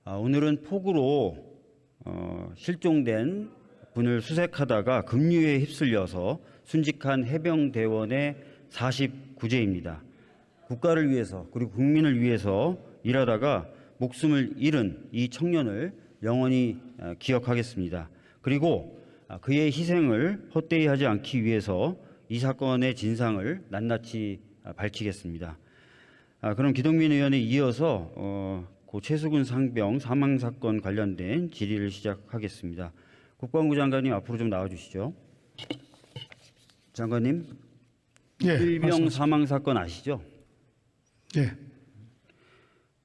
오늘은 폭우로 실종된 분을 수색하다가 급류에 휩쓸려서 순직한 해병대원의 49제입니다. 국가를 위해서 그리고 국민을 위해서 일하다가 목숨을 잃은 이 청년을 영원히 기억하겠습니다. 그리고 그의 희생을 헛되이 하지 않기 위해서 이 사건의 진상을 낱낱이 밝히겠습니다. 그럼 기동민 의원에 이어서 고 최수근 상병 사망 사건 관련된 질의를 시작하겠습니다. 국방부 장관님 앞으로 좀 나와주시죠. 장관님, 예, 일병 사망 사건 아시죠? 예,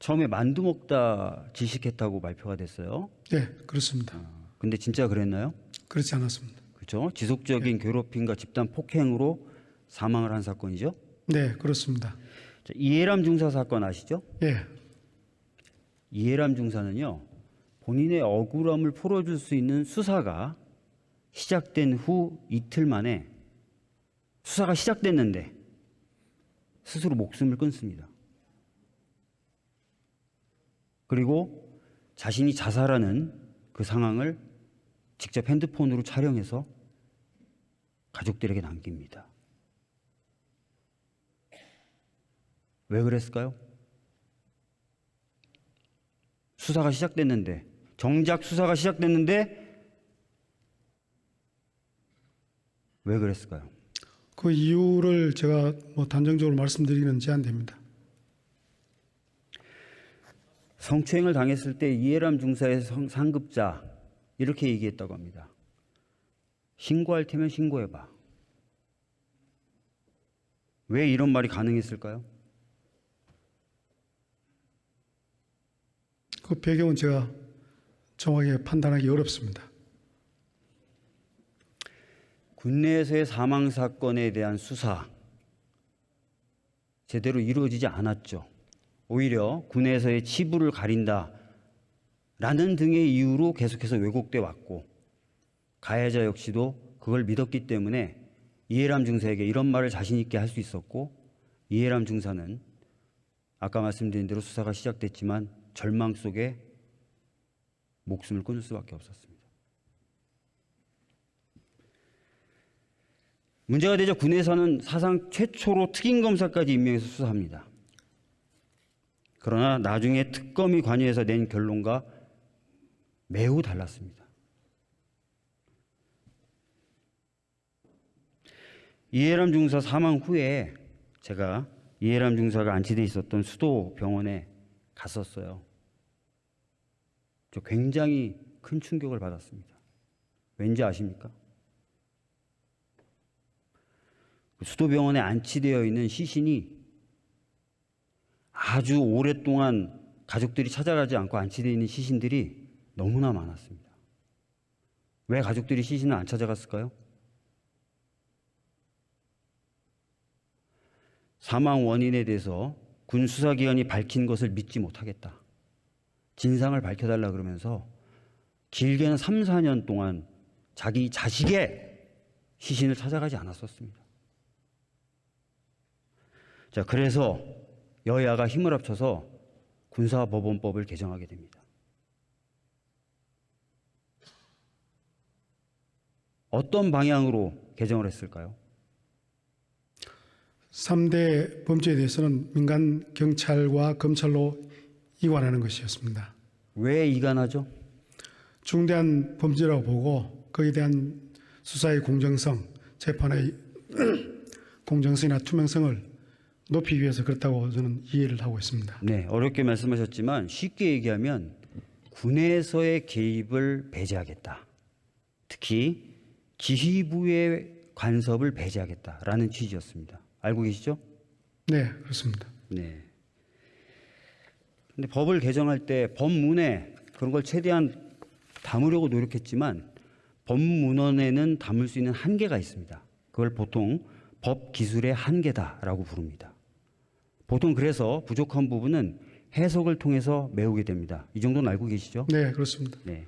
처음에 만두 먹다 질식했다고 발표가 됐어요. 예, 그렇습니다. 근데 진짜 그랬나요? 그렇지 않았습니다. 그렇죠. 지속적인 괴롭힘과 집단 폭행으로 사망을 한 사건이죠. 네, 그렇습니다. 자, 이해람 중사 사건 아시죠? 예, 이해람 중사는요, 본인의 억울함을 풀어줄 수 있는 수사가 시작된 후 이틀 만에 수사가 시작됐는데 스스로 목숨을 끊습니다. 그리고 자신이 자살하는 그 상황을 직접 핸드폰으로 촬영해서 가족들에게 남깁니다. 왜 그랬을까요? 수사가 시작됐는데, 정작 수사가 시작됐는데 왜 그랬을까요? 그 이유를 제가 단정적으로 말씀드리기는 제한됩니다. 성추행을 당했을 때 이해람 중사의 상급자 이렇게 얘기했다고 합니다. 신고할 테면 신고해봐. 왜 이런 말이 가능했을까요? 그 배경은 제가 정확하게 판단하기 어렵습니다. 군내에서의 사망 사건에 대한 수사 제대로 이루어지지 않았죠. 오히려 군에서의 치부를 가린다라는 등의 이유로 계속해서 왜곡돼 왔고, 가해자 역시도 그걸 믿었기 때문에 이해람 중사에게 이런 말을 자신 있게 할 수 있었고, 이해람 중사는 아까 말씀드린 대로 수사가 시작됐지만 절망 속에 목숨을 끊을 수밖에 없었습니다. 문제가 되자 군에서는 사상 최초로 특임검사까지 임명해서 수사합니다. 그러나 나중에 특검이 관여해서 낸 결론과 매우 달랐습니다. 이해람 중사 사망 후에 제가 이해람 중사가 안치돼 있었던 수도병원에 갔었어요. 저 굉장히 큰 충격을 받았습니다. 왠지 아십니까? 수도병원에 안치되어 있는 시신이 아주 오랫동안 가족들이 찾아가지 않고 안치되어 있는 시신들이 너무나 많았습니다. 왜 가족들이 시신을 안 찾아갔을까요? 사망 원인에 대해서 군 수사기관이 밝힌 것을 믿지 못하겠다. 진상을 밝혀달라 그러면서 길게는 3, 4년 동안 자기 자식의 시신을 찾아가지 않았었습니다. 자, 그래서 여야가 힘을 합쳐서 군사법원법을 개정하게 됩니다. 어떤 방향으로 개정을 했을까요? 3대 범죄에 대해서는 민간 경찰과 검찰로 이관하는 것이었습니다. 왜 이관하죠? 중대한 범죄라고 보고 거기에 대한 수사의 공정성, 재판의 공정성이나 투명성을 높이기 위해서 그렇다고 저는 이해를 하고 있습니다. 네, 어렵게 말씀하셨지만 쉽게 얘기하면 군에서의 개입을 배제하겠다. 특히 지휘부의 간섭을 배제하겠다라는 취지였습니다. 알고 계시죠? 네, 그렇습니다. 네. 근데 법을 개정할 때 법문에 그런 걸 최대한 담으려고 노력했지만 법문원에는 담을 수 있는 한계가 있습니다. 그걸 보통 법 기술의 한계다라고 부릅니다. 보통 그래서 부족한 부분은 해석을 통해서 메우게 됩니다. 이 정도는 알고 계시죠? 네, 그렇습니다. 네.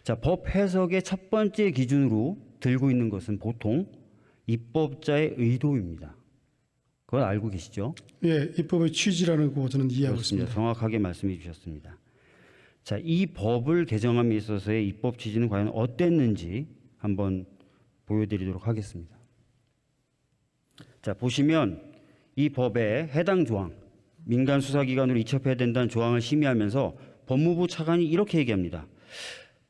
자, 법 해석의 첫 번째 기준으로 들고 있는 것은 보통 입법자의 의도입니다. 그걸 알고 계시죠? 예, 입법의 취지라는 거 저는 이해하고 그렇습니다. 있습니다. 정확하게 말씀해 주셨습니다. 자, 이 법을 개정함에 있어서의 입법 취지는 과연 어땠는지 한번 보여드리도록 하겠습니다. 자, 보시면 이 법의 해당 조항, 민간 수사기관으로 이첩해야 된다는 조항을 심의하면서 법무부 차관이 이렇게 얘기합니다.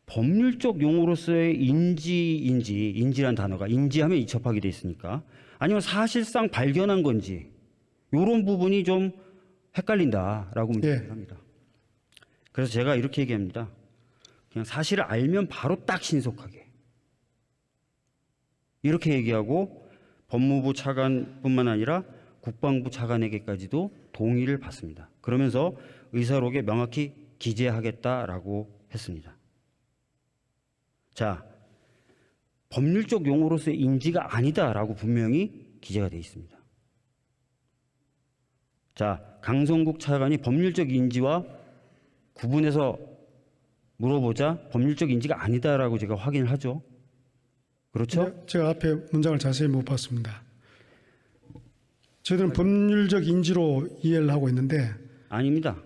법률적 용어로서의 인지란 단어가 인지하면 이첩하게 돼 있으니까 아니면 사실상 발견한 건지 이런 부분이 좀 헷갈린다라고 문제를 합니다. 그래서 제가 이렇게 얘기합니다. 그냥 사실을 알면 바로 딱 신속하게 이렇게 얘기하고 법무부 차관뿐만 아니라 국방부 차관에게까지도 동의를 받습니다. 그러면서 의사록에 명확히 기재하겠다라고 했습니다. 자, 법률적 용어로서의 인지가 아니다라고 분명히 기재가 되어 있습니다. 자, 강성국 차관이 법률적 인지와 구분해서 물어보자 법률적 인지가 아니다라고 제가 확인을 하죠. 그렇죠? 제가 앞에 문장을 자세히 못 봤습니다. 저희들은 법률적 인지로 이해를 하고 있는데 아닙니다.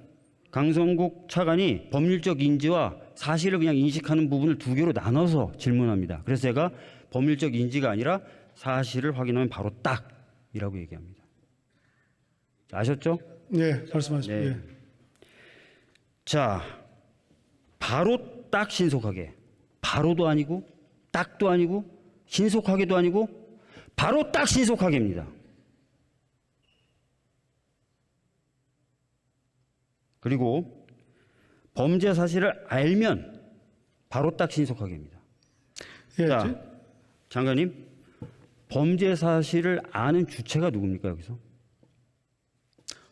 강성국 차관이 법률적 인지와 사실을 그냥 인식하는 부분을 두 개로 나눠서 질문합니다. 그래서 제가 법률적 인지가 아니라 사실을 확인하면 바로 딱이라고 얘기합니다. 아셨죠? 네, 말씀하십시오. 네. 예. 자, 바로 딱 신속하게. 바로도 아니고 딱도 아니고 신속하게도 아니고 바로 딱 신속하게입니다. 그리고 범죄 사실을 알면 바로 딱 신속하게입니다. 예, 자, 장관님, 범죄 사실을 아는 주체가 누굽니까 여기서?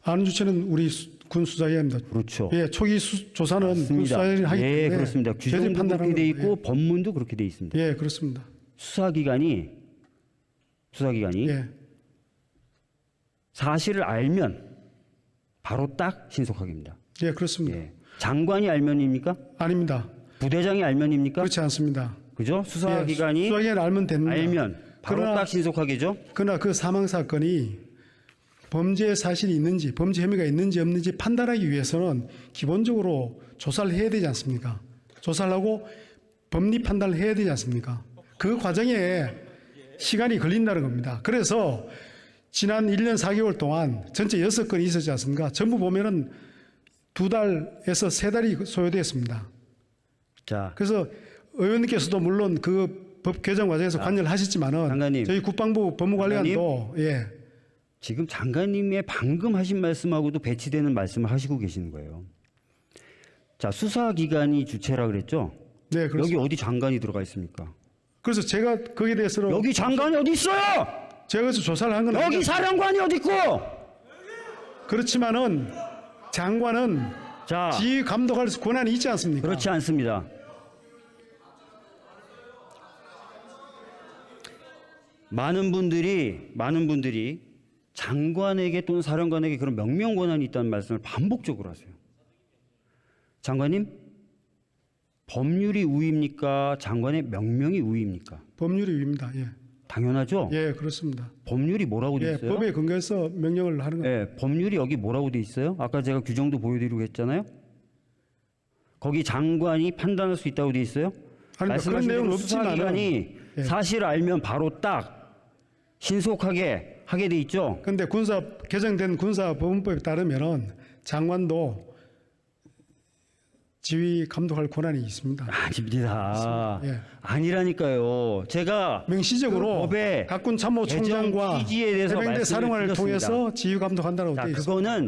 아는 주체는 우리 군 수사위입니다. 그렇죠. 예, 초기 조사는 군 맞습니다. 수사위이 하기 때문에 예, 그렇습니다. 규정도 그렇게 판단하는 돼 있고 거예요. 법문도 그렇게 돼 있습니다. 예, 그렇습니다. 수사기관이 예, 사실을 알면 바로 딱 신속하게입니다. 예, 그렇습니다. 예. 장관이 알면입니까? 아닙니다. 부대장이 알면입니까? 그렇지 않습니다. 그죠? 수사기관이 예, 수사기관이 알면 됩니다. 알면 바로 그러나- 딱 신속하게죠. 그러나 그 사망 사건이 범죄 사실이 있는지, 범죄 혐의가 있는지 없는지 판단하기 위해서는 기본적으로 조사를 해야 되지 않습니까? 조사를 하고 법리 판단을 해야 되지 않습니까? 그 과정에 시간이 걸린다는 겁니다. 그래서 지난 1년 4개월 동안 전체 6건이 있었지 않습니까? 전부 보면은 2달에서 3달이 소요됐습니다. 자, 그래서 의원님께서도 물론 그 법 개정 과정에서 관여를 하셨지만은 장관님. 저희 국방부 법무관리관도 예. 지금 장관님의 방금 하신 말씀하고도 배치되는 말씀을 하시고 계시는 거예요. 자, 수사기관이 주체라 그랬죠? 네, 그렇습니다. 여기 어디 장관이 들어가 있습니까? 그래서 제가 거기에 대해서는 여기 장관이 어디 있어요? 제가 그래서 조사를 한 건 여기 아니에요. 사령관이 어디 있고? 그렇지만은 장관은 자, 지휘 감독할 권한이 있지 않습니까? 그렇지 않습니다. 많은 분들이 장관에게 또는 사령관에게 그런 명령 권한이 있다는 말씀을 반복적으로 하세요. 장관님, 법률이 우위입니까? 장관의 명령이 우위입니까? 법률이 위입니다. 예, 당연하죠. 예, 그렇습니다. 법률이 뭐라고 돼 예, 있어요? 법에 근거해서 명령을 하는 겁니다. 예, 법률이 여기 뭐라고 돼 있어요? 아까 제가 규정도 보여드리고 했잖아요. 거기 장관이 판단할 수 있다고 돼 있어요. 아니, 말씀하신 그런 내용은 대로 없지만은 수사기관이 예. 사실을 알면 바로 딱 신속하게 하게 돼 있죠. 근데 개정된 군사법원법에 따르면은 장관도 지휘 감독할 권한이 있습니다. 아닙니다. 예. 아니라니까요. 제가 명시적으로 그 법의 각군 참모총장과 개정 취지에 대해서 해병대 말씀을 사령관을 드렸습니다. 통해서 지휘 감독한다고 자, 되어 있습니다.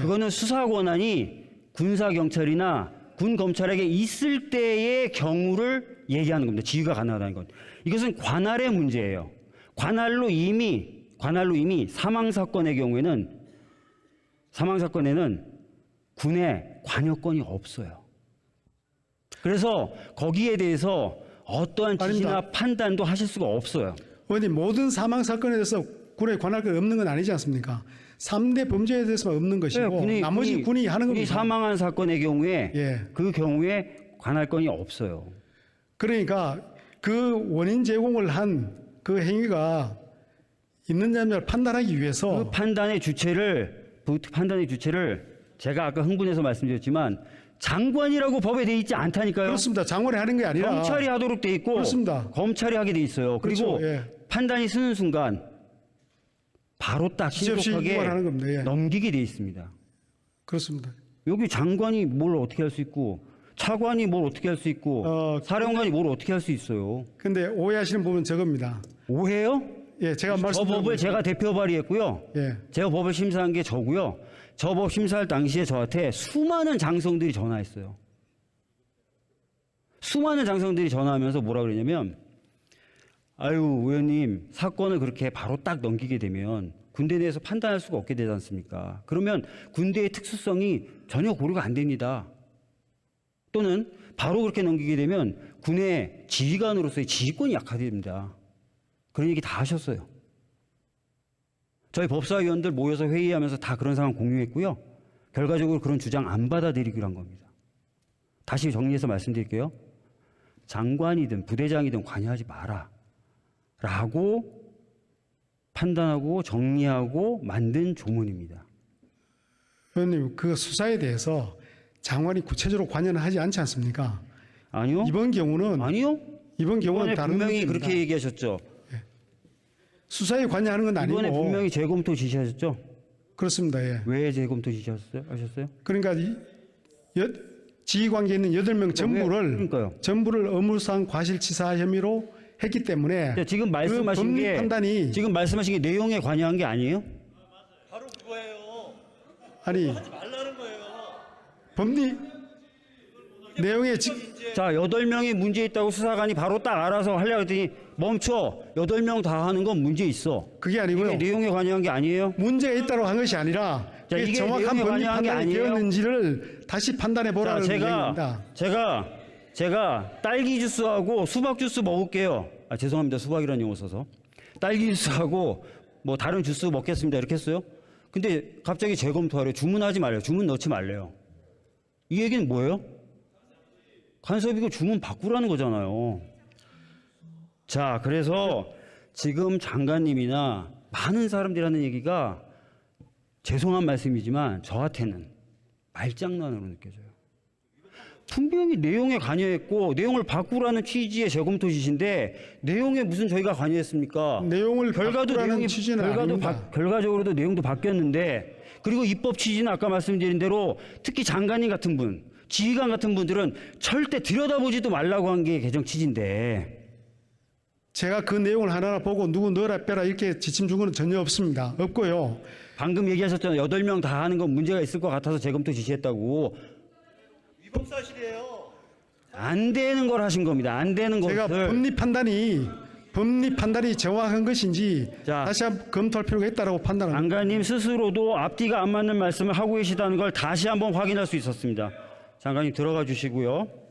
그거는 수사 권한이 군사 경찰이나 군 검찰에게 있을 때의 경우를 얘기하는 겁니다. 지휘가 가능하다는 건. 이것은 관할의 문제예요. 관할로 이미 사망 사건의 경우에는 군의 관여권이 없어요. 그래서 거기에 대해서 어떠한 지시나 아닙니다. 판단도 하실 수가 없어요. 의원님, 모든 사망 사건에 대해서 군의 관할권이 없는 건 아니지 않습니까? 3대 범죄에 대해서만 없는 것이고 나머지 군이 하는 군이 겁니다. 사망한 사건의 경우에 예. 그 경우에 관할권이 없어요. 그러니까 그 원인 제공을 한 그 행위가 있느냐를 판단하기 위해서 그 판단의 주체를 제가 아까 흥분해서 말씀드렸지만 장관이라고 법에 돼 있지 않다니까요. 그렇습니다. 장관이 하는 게 아니라 검찰이 하도록 돼 있고 그렇습니다. 검찰이 하게 돼 있어요. 그리고 그렇죠. 예. 판단이 쓰는 순간 바로 딱 지적시 신속하게 위반하는 겁니다. 예. 넘기게 돼 있습니다. 그렇습니다. 여기 장관이 뭘 어떻게 할 수 있고 차관이 뭘 어떻게 할 수 있고 사령관이 뭘 어떻게 할 수 있어요. 근데 오해하시는 부분은 저겁니다. 오해요? 예, 제가 저 말씀드린 법을 제가 대표 발의했고요. 예. 제가 법을 심사한 게 저고요. 저 법 심사할 당시에 저한테 수많은 장성들이 전화했어요. 수많은 장성들이 전화하면서 뭐라 그러냐면 아유 의원님 사건을 그렇게 바로 딱 넘기게 되면 군대 내에서 판단할 수가 없게 되지 않습니까? 그러면 군대의 특수성이 전혀 고려가 안 됩니다. 또는 바로 그렇게 넘기게 되면 군의 지휘관으로서의 지휘권이 약화됩니다. 그런 얘기 다 하셨어요. 저희 법사위원들 모여서 회의하면서 다 그런 상황 공유했고요. 결과적으로 그런 주장 안 받아들이기로 한 겁니다. 다시 정리해서 말씀드릴게요. 장관이든 부대장이든 관여하지 마라. 라고 판단하고 정리하고 만든 조문입니다. 의원님, 그 수사에 대해서 장관이 구체적으로 관여는 하지 않지 않습니까? 아니요? 이번 경우는 아니요? 이번 경우는 이번에 다른 분명히 문제입니다. 그렇게 얘기하셨죠. 수사에 관여하는 건 아니고 이번에 분명히 재검토 지시하셨죠. 그렇습니다. 예. 왜 재검토 지시하셨어요? 그러니까 지휘 관계에 있는 8명 그러니까요. 전부를 업무상 과실치사 혐의로 했기 때문에 근데 지금 그 말씀하신 법리 게 판단이 지금 말씀하신 게 내용에 관여한 게 아니에요? 바로 그거예요. 아니 하지 말라는 거예요. 법리 내용에 자, 8명이 문제 있다고 수사관이 바로 딱 알아서 하려고 했더니 멈춰. 8명 다 하는 건 문제 있어. 그게 이게 아니고요. 내용에 관여한 게 아니에요? 문제가 있다고 한 것이 아니라 자, 그게 이게 정확한 내용에 법리 관여한 게 판단이 아니에요? 되었는지를 다시 판단해 자, 보라는 얘기입니다. 제가 딸기 주스하고 수박 주스 먹을게요. 아, 죄송합니다. 수박이라는 용어 써서. 딸기 주스하고 뭐 다른 주스 먹겠습니다. 이렇게 했어요. 근데 갑자기 재검토하래요. 주문하지 말래요. 주문 넣지 말래요. 이 얘기는 뭐예요? 간섭이고 주문 바꾸라는 거잖아요. 자, 그래서 지금 장관님이나 많은 사람들이 하는 얘기가 죄송한 말씀이지만 저한테는 말장난으로 느껴져요. 분명히 내용에 관여했고 내용을 바꾸라는 취지의 재검토 지시인데 내용에 무슨 저희가 관여했습니까? 내용을 결과도 바꾸라는 내용이 취지는 아닙니다. 결과적으로도 내용도 바뀌었는데 그리고 입법 취지는 아까 말씀드린 대로 특히 장관님 같은 분, 지휘관 같은 분들은 절대 들여다보지도 말라고 한 게 개정 취지인데 제가 그 내용을 하나하나 보고 누구 넣어라 빼라 이렇게 지침 준 건 전혀 없습니다. 없고요. 방금 얘기하셨잖아요. 8명 다 하는 건 문제가 있을 것 같아서 재검토 지시했다고. 위법 사실이에요. 안 되는 걸 하신 겁니다. 안 되는 제가 것을. 법리 판단이 정확한 것인지 자, 다시 한번 검토할 필요가 있다고 판단합니다. 장관님 스스로도 앞뒤가 안 맞는 말씀을 하고 계시다는 걸 다시 한번 확인할 수 있었습니다. 장관님 들어가 주시고요.